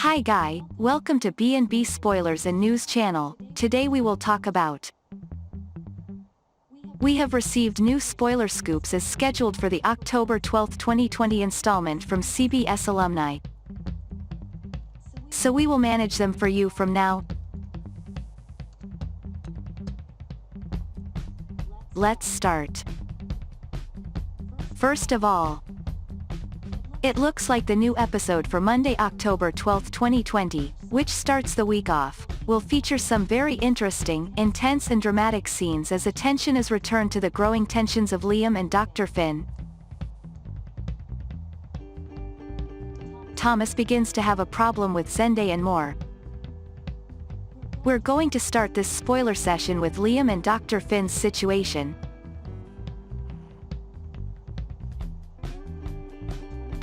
Hi guy, welcome to B&B Spoilers and News channel. Today we will talk about. We have received new spoiler scoops as scheduled for the October 12, 2020 installment from CBS Alumni. So we will manage them for you from now. Let's start. First of all, it looks like the new episode for Monday, October 12, 2020, which starts the week off, will feature some very interesting, intense and dramatic scenes as attention is returned to the growing tensions of Liam and Dr. Finn. Thomas begins to have a problem with Zenday and more. We're going to start this spoiler session with Liam and Dr. Finn's situation.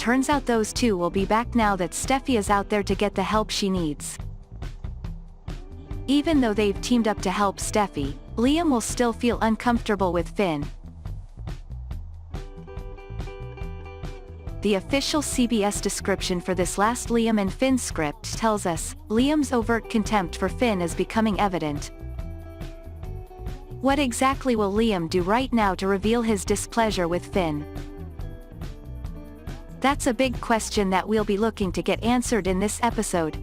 Turns out those two will be back now that Steffi is out there to get the help she needs. Even though they've teamed up to help Steffi, Liam will still feel uncomfortable with Finn. The official CBS description for this last Liam and Finn script tells us, Liam's overt contempt for Finn is becoming evident. What exactly will Liam do right now to reveal his displeasure with Finn? That's a big question that we'll be looking to get answered in this episode.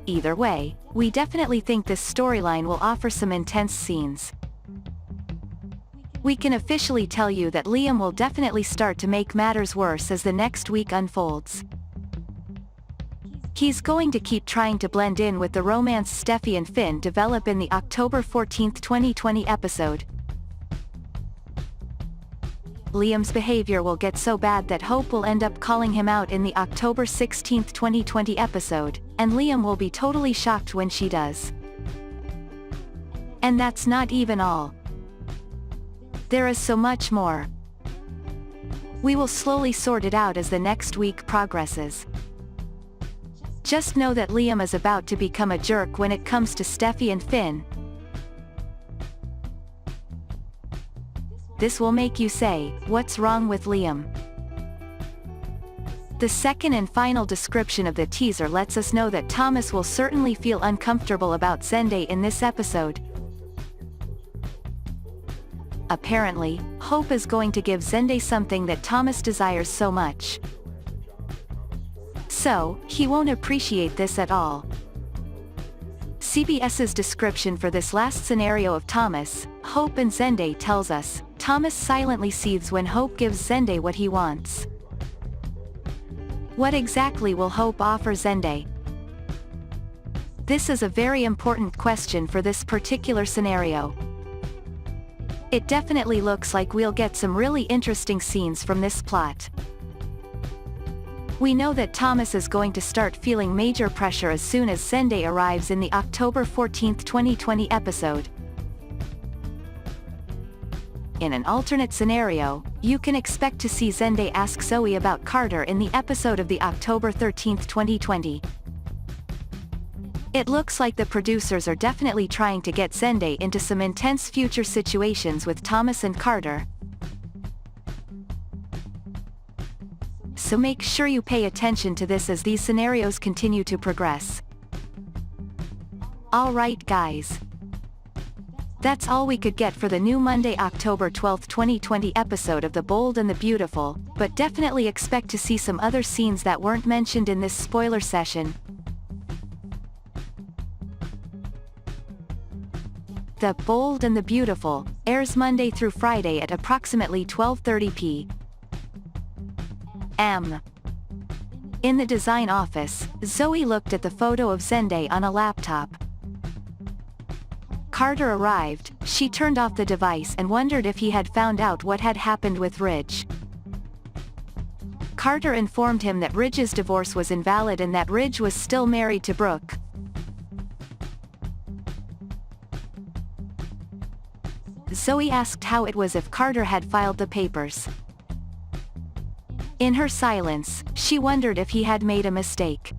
Either way, we definitely think this storyline will offer some intense scenes. We can officially tell you that Liam will definitely start to make matters worse as the next week unfolds. He's going to keep trying to blend in with the romance Steffi and Finn develop in the October 14, 2020 episode. Liam's behavior will get so bad that Hope will end up calling him out in the October 16, 2020 episode, and Liam will be totally shocked when she does. And that's not even all. There is so much more. We will slowly sort it out as the next week progresses. Just know that Liam is about to become a jerk when it comes to Steffi and Finn. This will make you say, what's wrong with Liam? The second and final description of the teaser lets us know that Thomas will certainly feel uncomfortable about Zenday in this episode. Apparently, Hope is going to give Zenday something that Thomas desires so much. So, he won't appreciate this at all. CBS's description for this last scenario of Thomas, Hope and Zenday tells us, Thomas silently seethes when Hope gives Zenday what he wants. What exactly will Hope offer Zenday? This is a very important question for this particular scenario. It definitely looks like we'll get some really interesting scenes from this plot. We know that Thomas is going to start feeling major pressure as soon as Zenday arrives in the October 14, 2020 episode. In an alternate scenario, you can expect to see Zenday ask Zoe about Carter in the episode of the October 13, 2020. It looks like the producers are definitely trying to get Zenday into some intense future situations with Thomas and Carter. So make sure you pay attention to this as these scenarios continue to progress. Alright guys. That's all we could get for the new Monday, October 12, 2020 episode of The Bold and the Beautiful, but definitely expect to see some other scenes that weren't mentioned in this spoiler session. The Bold and the Beautiful airs Monday through Friday at approximately 12:30 p.m. In the design office, Zoe looked at the photo of Zenday on a laptop. Carter arrived, she turned off the device and wondered if he had found out what had happened with Ridge. Carter informed him that Ridge's divorce was invalid and that Ridge was still married to Brooke. Zoe asked how it was if Carter had filed the papers. In her silence, she wondered if he had made a mistake.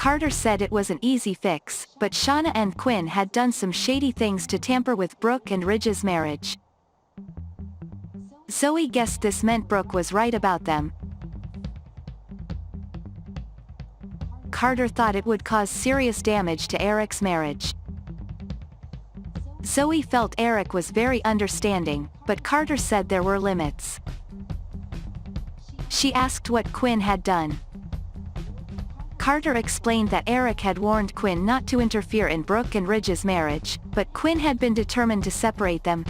Carter said it was an easy fix, but Shauna and Quinn had done some shady things to tamper with Brooke and Ridge's marriage. Zoe guessed this meant Brooke was right about them. Carter thought it would cause serious damage to Eric's marriage. Zoe felt Eric was very understanding, but Carter said there were limits. She asked what Quinn had done. Carter explained that Eric had warned Quinn not to interfere in Brooke and Ridge's marriage, but Quinn had been determined to separate them.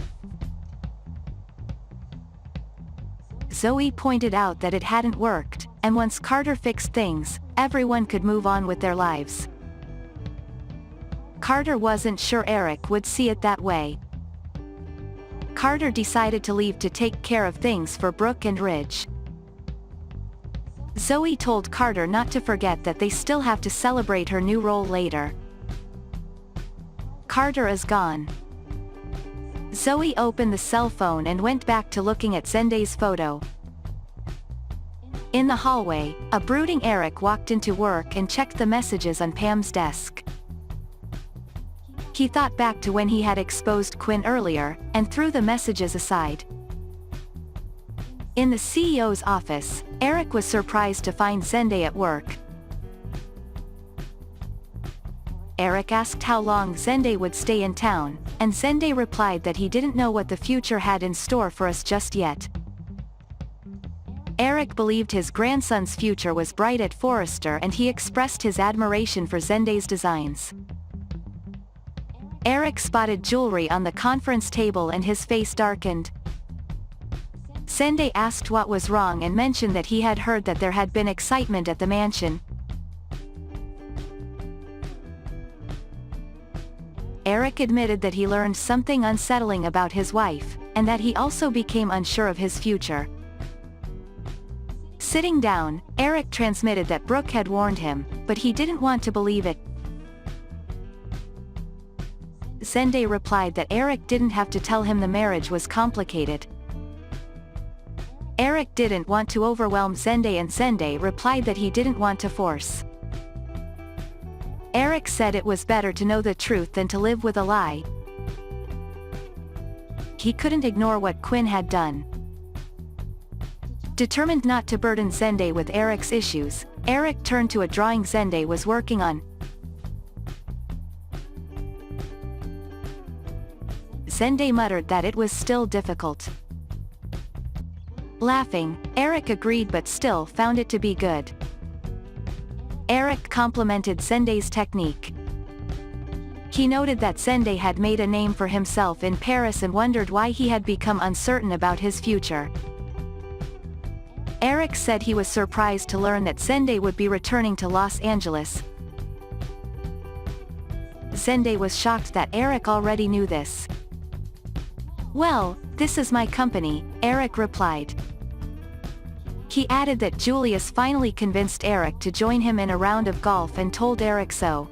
Zoe pointed out that it hadn't worked, and once Carter fixed things, everyone could move on with their lives. Carter wasn't sure Eric would see it that way. Carter decided to leave to take care of things for Brooke and Ridge. Zoe told Carter not to forget that they still have to celebrate her new role later. Carter is gone. Zoe opened the cell phone and went back to looking at Zenday's photo. In the hallway, a brooding Eric walked into work and checked the messages on Pam's desk. He thought back to when he had exposed Quinn earlier, and threw the messages aside. In the CEO's office, Eric was surprised to find Zenday at work. Eric asked how long Zenday would stay in town, and Zenday replied that he didn't know what the future had in store for us just yet. Eric believed his grandson's future was bright at Forrester, and he expressed his admiration for Zenday's designs. Eric spotted jewelry on the conference table and his face darkened. Zenday asked what was wrong and mentioned that he had heard that there had been excitement at the mansion. Eric admitted that he learned something unsettling about his wife, and that he also became unsure of his future. Sitting down, Eric transmitted that Brooke had warned him, but he didn't want to believe it. Zenday replied that Eric didn't have to tell him the marriage was complicated. Eric didn't want to overwhelm Zenday, and Zenday replied that he didn't want to force. Eric said it was better to know the truth than to live with a lie. He couldn't ignore what Quinn had done. Determined not to burden Zenday with Eric's issues, Eric turned to a drawing Zenday was working on. Zenday muttered that it was still difficult. Laughing, Eric agreed but still found it to be good. Eric complimented Zenday's technique. He noted that Zenday had made a name for himself in Paris and wondered why he had become uncertain about his future. Eric said he was surprised to learn that Zenday would be returning to Los Angeles. Zenday was shocked that Eric already knew this. "Well, this is my company," Eric replied. He added that Julius finally convinced Eric to join him in a round of golf and told Eric so.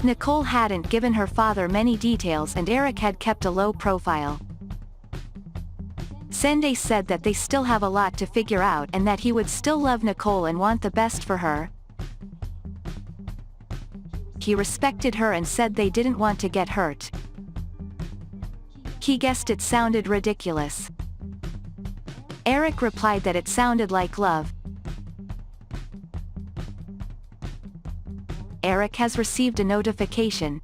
Nicole hadn't given her father many details, and Eric had kept a low profile. Zenday said that they still have a lot to figure out and that he would still love Nicole and want the best for her. He respected her and said they didn't want to get hurt. He guessed it sounded ridiculous. Eric replied that it sounded like love. Eric has received a notification.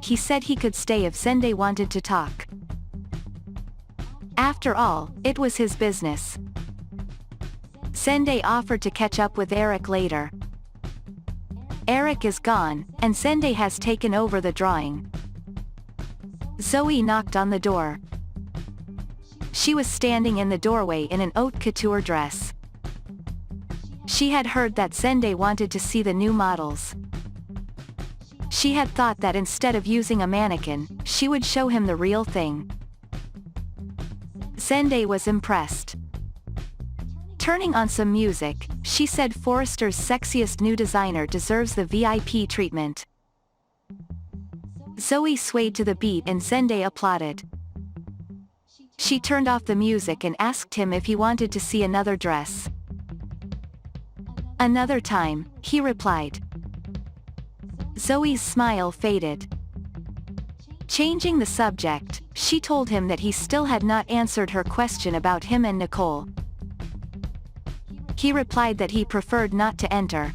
He said he could stay if Zenday wanted to talk. After all, it was his business. Zenday offered to catch up with Eric later. Eric is gone, and Zenday has taken over the drawing. Zoe knocked on the door. She was standing in the doorway in an haute couture dress. She had heard that Zenday wanted to see the new models. She had thought that instead of using a mannequin, she would show him the real thing. Zenday was impressed. Turning on some music, she said Forrester's sexiest new designer deserves the VIP treatment. Zoe swayed to the beat and Zenday applauded. She turned off the music and asked him if he wanted to see another dress. "Another time," he replied. Zoe's smile faded. Changing the subject, She told him that he still had not answered her question about him and Nicole. He replied that he preferred not to enter.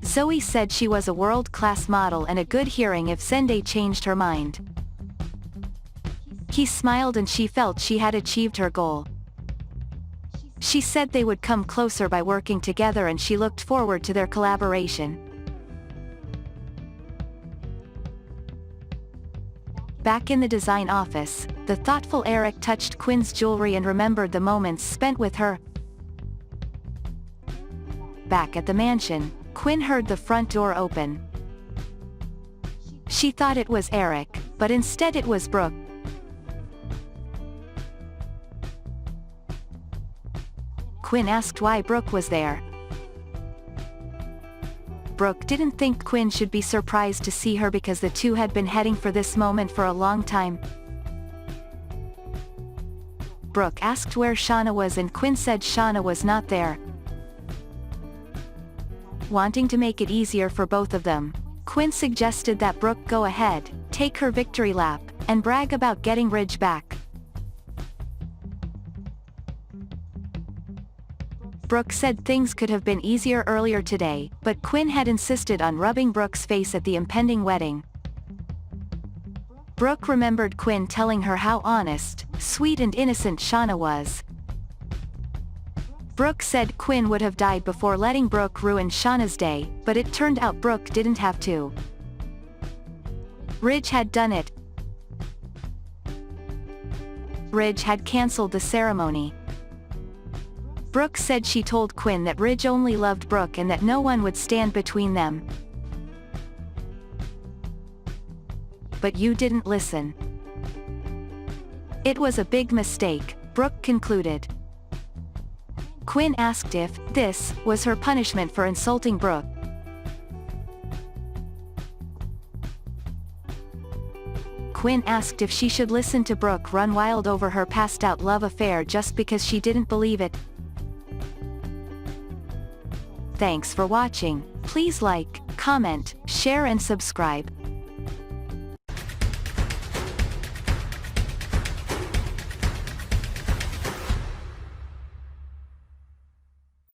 Zoe said she was a world-class model and a good hearing if Zenday changed her mind. He smiled and she felt she had achieved her goal. She said they would come closer by working together and she looked forward to their collaboration. Back in the design office, the thoughtful Eric touched Quinn's jewelry and remembered the moments spent with her. Back at the mansion, Quinn heard the front door open. She thought it was Eric, but instead it was Brooke. Quinn asked why Brooke was there. Brooke didn't think Quinn should be surprised to see her because the two had been heading for this moment for a long time. Brooke asked where Shauna was and Quinn said Shauna was not there. Wanting to make it easier for both of them, Quinn suggested that Brooke go ahead, take her victory lap, and brag about getting Ridge back. Brooke said things could have been easier earlier today, but Quinn had insisted on rubbing Brooke's face at the impending wedding. Brooke remembered Quinn telling her how honest, sweet and innocent Shauna was. Brooke said Quinn would have died before letting Brooke ruin Shauna's day, but it turned out Brooke didn't have to. Ridge had done it. Ridge had cancelled the ceremony. Brooke said she told Quinn that Ridge only loved Brooke and that no one would stand between them. But you didn't listen. It was a big mistake, Brooke concluded. Quinn asked if this was her punishment for insulting Brooke. Quinn asked if she should listen to Brooke run wild over her passed-out love affair just because she didn't believe it. Thanks for watching. Please like, comment, share and subscribe.